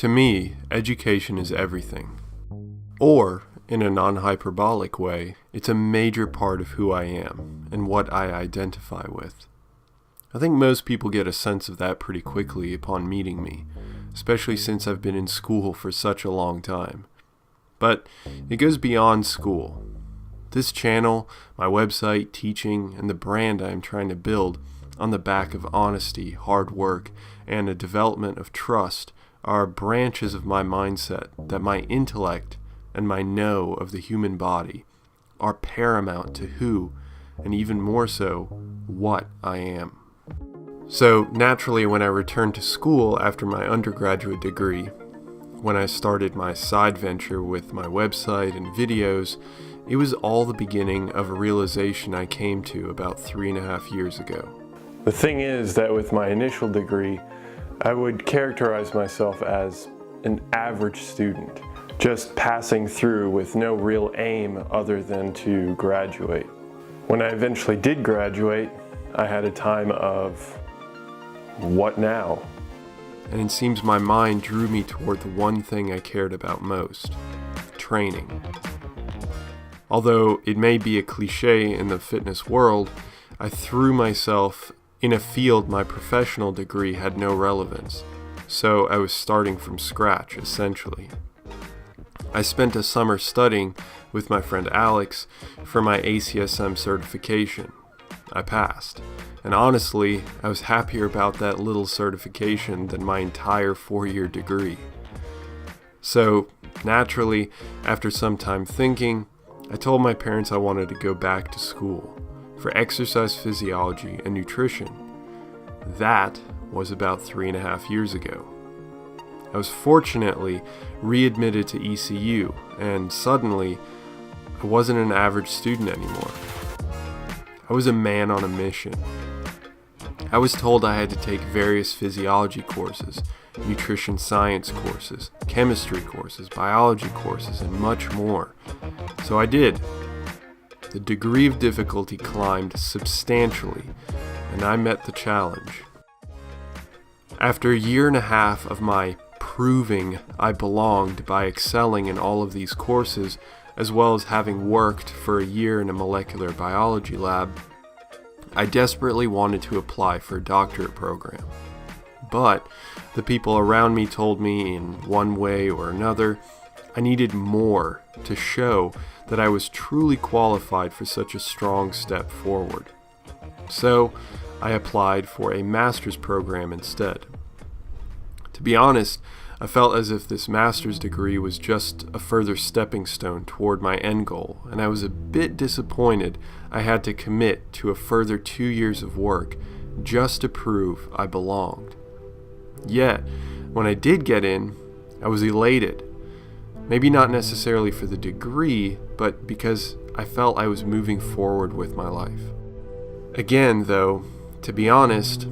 To me, education is everything. Or, in a non-hyperbolic way, it's a major part of who I am and what I identify with. I think most people get a sense of that pretty quickly upon meeting me, especially since I've been in school for such a long time. But it goes beyond school. This channel, my website, teaching, and the brand I am trying to build on the back of honesty, hard work, and a development of trust are branches of my mindset that my intellect and my know of the human body are paramount to who, and even more so, what I am. So naturally, when I returned to school after my undergraduate degree, when I started my side venture with my website and videos, it was all the beginning of a realization I came to about 3.5 years ago. The thing is that with my initial degree, I would characterize myself as an average student, just passing through with no real aim other than to graduate. When I eventually did graduate, I had a time of, what now? And it seems my mind drew me toward the one thing I cared about most, training. Although it may be a cliche in the fitness world, I threw myself in a field my professional degree had no relevance, so I was starting from scratch, essentially. I spent a summer studying with my friend Alex for my ACSM certification. I passed, and honestly, I was happier about that little certification than my entire 4-year degree. So, naturally, after some time thinking, I told my parents I wanted to go back to school for exercise physiology and nutrition. That was about 3.5 years ago. I was fortunately readmitted to ECU, and suddenly, I wasn't an average student anymore. I was a man on a mission. I was told I had to take various physiology courses, nutrition science courses, chemistry courses, biology courses, and much more. So I did. The degree of difficulty climbed substantially, and I met the challenge. After 1.5 years of my proving I belonged by excelling in all of these courses, as well as having worked for a year in a molecular biology lab, I desperately wanted to apply for a doctorate program. But the people around me told me in one way or another, I needed more to show that I was truly qualified for such a strong step forward. So I applied for a master's program instead. To be honest, I felt as if this master's degree was just a further stepping stone toward my end goal, and I was a bit disappointed I had to commit to a further 2 years of work just to prove I belonged. Yet, when I did get in, I was elated. Maybe not necessarily for the degree, but because I felt I was moving forward with my life. Again, though, to be honest,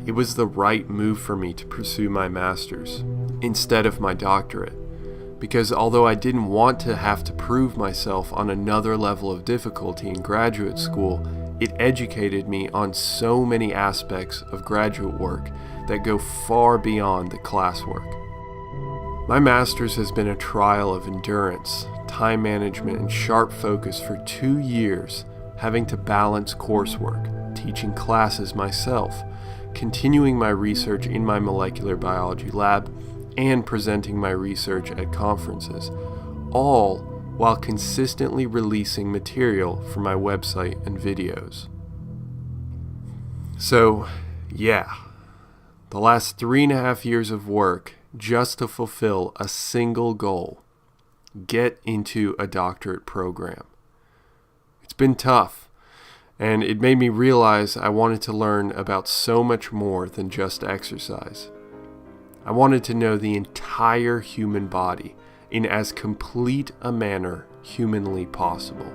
it was the right move for me to pursue my master's instead of my doctorate, because although I didn't want to have to prove myself on another level of difficulty in graduate school, it educated me on so many aspects of graduate work that go far beyond the classwork. My master's has been a trial of endurance, time management, and sharp focus for 2 years, having to balance coursework, teaching classes myself, continuing my research in my molecular biology lab, and presenting my research at conferences, all while consistently releasing material for my website and videos. So, yeah, the last 3.5 years of work just to fulfill a single goal: get into a doctorate program. It's been tough, and it made me realize I wanted to learn about so much more than just exercise. I wanted to know the entire human body in as complete a manner humanly possible.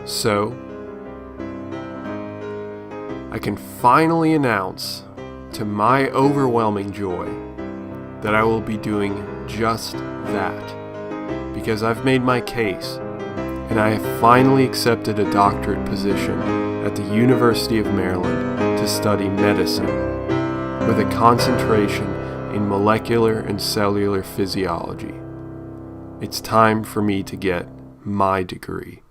So, I can finally announce, to my overwhelming joy, that I will be doing just that, because I've made my case, and I have finally accepted a doctorate position at the University of Maryland to study medicine, with a concentration in molecular and cellular physiology. It's time for me to get my degree.